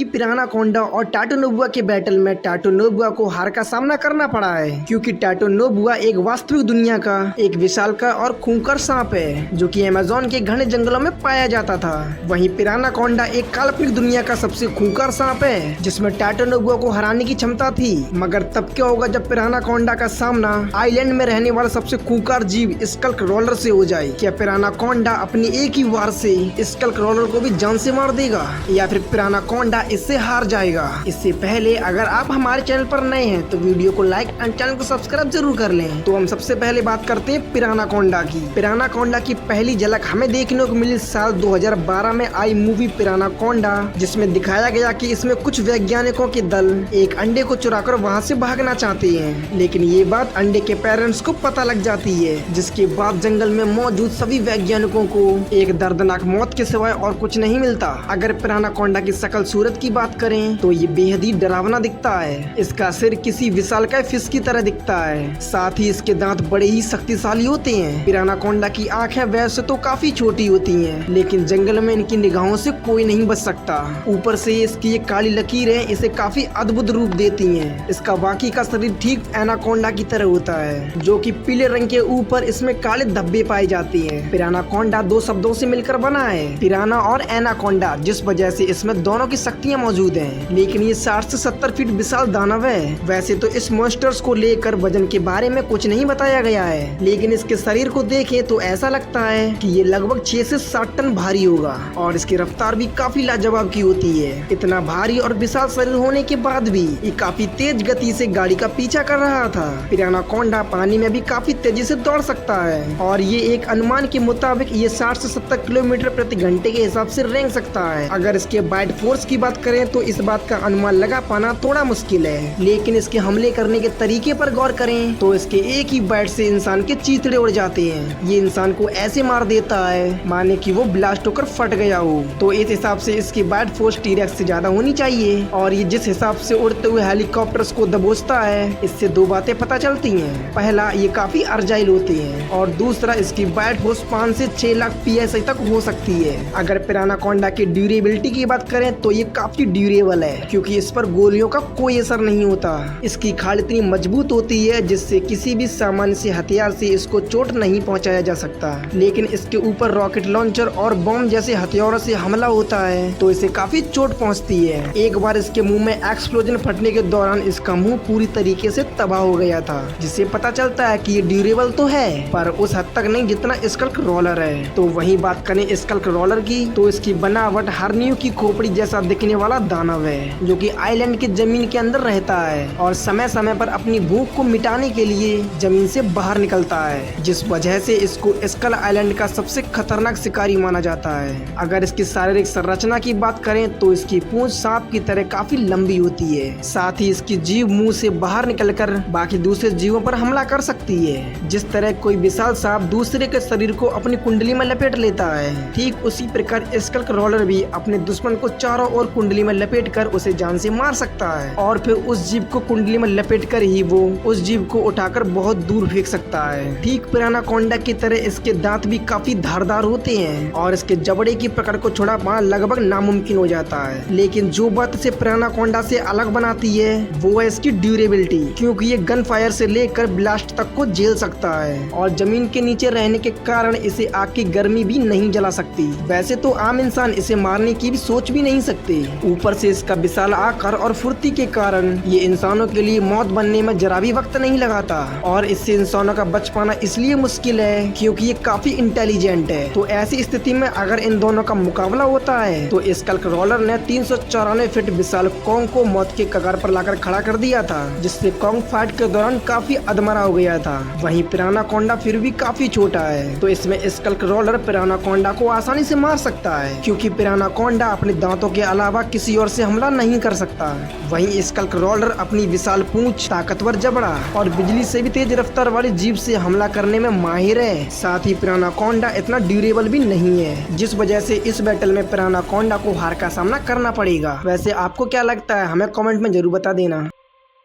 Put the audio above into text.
Movie पिरानाकोंडा और टाटोनोबुआ के battle में टाटोनोबुआ को हार का सामना करना पड़ा है, क्योंकि टाटोनोबुआ एक वास्तविक दुनिया का एक विशालकाय और खूंखार सांप है जो कि अमेज़न के घने जंगलों में पाया जाता था। वहीं पिरानाकोंडा एक काल्पनिक दुनिया का सबसे खूंखार सांप है जिसमें टाटोनोबुआ को हराने की क्षमता थी। मगर तब क्या होगा जब पिरानाकोंडा का सामना आइलैंड में रहने वाला सबसे खूंखार जीव स्कल्करोलर से हो जाए? क्या पिरानाकोंडा अपनी एक ही वार से स्कल्करोलर को भी जान से मार देगा या फिर पिरानाकोंडा इससे हार जाएगा? इससे पहले अगर आप हमारे चैनल पर नए हैं तो वीडियो को लाइक और चैनल को सब्सक्राइब जरूर कर लें। तो हम सबसे पहले बात करते हैं पिरानाकोंडा की। पिरानाकोंडा की पहली झलक हमें देखने को मिली साल 2012 में आई मूवी पिरानाकोंडा, जिसमें दिखाया गया कि इसमें कुछ वैज्ञानिकों के दल एक अंडे को चुराकर वहां से भागना चाहते हैं, लेकिन ये बात अंडे के पेरेंट्स को पता लग जाती है, जिसके बाद जंगल में मौजूद सभी वैज्ञानिकों को एक दर्दनाक मौत के सिवाय और कुछ नहीं मिलता। अगर पिरानाकोंडा की शकल सूरत की बात करें तो ये बेहद ही डरावना दिखता है। इसका सिर किसी विशालकाय फिश की तरह दिखता है, साथ ही इसके दांत बड़े ही शक्तिशाली होते हैं। पिरानाकोंडा की आंखें वैसे तो काफी छोटी होती हैं, लेकिन जंगल में इनकी निगाहों से कोई नहीं बच सकता। ऊपर से इसकी ये काली लकीरें इसे काफी अद्भुत रूप देती हैं। इसका बाकी का शरीर ठीक एनाकोंडा की तरह होता है, जो कि पीले रंग के ऊपर इसमें काले धब्बे पाए जाते हैं। पिरानाकोंडा दो शब्दों से मिलकर बना है, पिराना और एनाकोंडा, जिस वजह से इसमें दोनों की शक्तियां मौजूद हैं। लेकिन ये 60 से 70 फीट विशाल दानव है। वैसे तो इस मॉन्स्टर्स को लेकर वजन के बारे में कुछ नहीं बताया गया है, लेकिन इसके शरीर को देखें तो ऐसा लगता है कि ये लगभग 6 से 7 टन भारी होगा और इसकी रफ्तार भी काफी लाजवाब की होती है। इतना भारी और विशाल शरीर होने के बाद भी ये काफी तेज गति से गाड़ी का पीछा कर रहा था। पिरानाकोंडा पानी में भी काफी तेजी से दौड़ सकता है और ये एक अनुमान के मुताबिक ये 60 से 70 किलोमीटर प्रति घंटे के हिसाब से रेंग सकता है। अगर इसके बाइट फोर्स की बात करें तो इस बात का अनुमान लगा पाना थोड़ा मुश्किल है, लेकिन इसके हमले करने के तरीके पर गौर करें तो इसके एक ही बाइट से इंसान के चीथड़े उड़ जाते हैं। ये इंसान को ऐसे मार देता है माने कि वो ब्लास्ट होकर फट गया हो। तो इस हिसाब से इसकी बाइट फोर्स टी-रेक्स से ज्यादा होनी चाहिए। और ये जिस हिसाब से उड़ते हुए हेलीकॉप्टर्स को दबोचता है, इससे दो बातें पता चलती हैं। पहला, ये काफी अर्जाइल होते हैं और दूसरा, इसकी बाइट फोर्स 5 से 6 लाख PSI तक हो सकती है। अगर पिरानाकोंडा की ड्यूरेबिलिटी की बात करें तो ये काफी ड्यूरेबल है, क्योंकि इस पर गोलियों का कोई असर नहीं होता। इसकी खाल इतनी मजबूत होती है जिससे किसी भी सामान्य से हथियार से इसको चोट नहीं पहुंचाया जा सकता। लेकिन इसके ऊपर रॉकेट लॉन्चर और बम जैसे हथियारों से हमला होता है तो इसे काफी चोट पहुंचती है। एक बार इसके मुंह में एक्सप्लोजन फटने के दौरान इसका मुंह पूरी तरीके से तबाह हो गया था, जिससे पता चलता है कि ये ड्यूरेबल तो है पर उस हद तक नहीं जितना स्कल्करोलर है। तो वही बात करें स्कल्करोलर की तो इसकी बनावट हरनियों की खोपड़ी जैसा दिखने वाला दानव है, जो कि आइलैंड की जमीन के अंदर रहता है और समय समय पर अपनी भूख को मिटाने के लिए जमीन से बाहर निकलता है, जिस वजह से इसको स्कल आइलैंड का सबसे खतरनाक शिकारी माना जाता है। अगर इसकी शारीरिक संरचना की बात करें तो इसकी पूंछ सांप की तरह काफी लंबी होती है। साथ ही इसकी जीभ मुंह से बाहर निकलकर बाकी दूसरे जीवों पर हमला कर सकती है। जिस तरह कोई विशाल सांप दूसरे के शरीर को अपनी कुंडली में लपेट लेता है, ठीक उसी प्रकार स्कल्करोलर भी अपने दुश्मन को चारों ओर कुंडली में लपेटकर उसे जान से मार सकता है और फिर उस जीव को कुंडली में लपेटकर ही वो उस जीव को उठाकर बहुत दूर फेंक सकता है। ठीक पिरानाकोंडा की तरह इसके दांत भी काफी धारदार होते हैं और इसके जबड़े की पकड़ को छुड़ा पाना लगभग नामुमकिन हो जाता है। लेकिन जो बात इसे पिरानाकोंडा से अलग बनाती है वो है इसकी ड्यूरेबिलिटी, क्योंकि ये गन फायर से लेकर ब्लास्ट तक को झेल सकता है और जमीन के नीचे रहने के कारण इसे आग की गर्मी भी नहीं जला सकती। वैसे तो आम इंसान इसे मारने की भी सोच भी नहीं सकते। ऊपर से इसका विशाल आकार और फुर्ती के कारण ये इंसानों के लिए मौत बनने में जरा भी वक्त नहीं लगाता और इससे इंसानों का बच पाना इसलिए मुश्किल है क्योंकि ये काफी इंटेलिजेंट है। तो ऐसी स्थिति में अगर इन दोनों का मुकाबला होता है तो स्कल्करोलर ने 394 फीट विशाल कॉन्ग को मौत के कगार पर लाकर खड़ा कर दिया था, जिससे कॉन्ग फाइट के दौरान काफी अधमरा हो गया था। वहीं पिरानाकोंडा फिर भी काफी छोटा है, तो इसमें स्कल्करोलर पिरानाकोंडा को आसानी से मार सकता है, क्योंकि पिरानाकोंडा अपने दांतों के अलावा किसी और से हमला नहीं कर सकता। वहीं स्कल्करोलर अपनी विशाल पूंछ, ताकतवर जबड़ा और बिजली से भी तेज रफ्तार वाली जीभ से हमला करने में माहिर है। साथ ही पिरानाकोंडा इतना ड्यूरेबल भी नहीं है, जिस वजह से इस बैटल में पिरानाकोंडा को हार का सामना करना पड़ेगा। वैसे आपको क्या लगता है, हमें कमेंट में जरूर बता देना।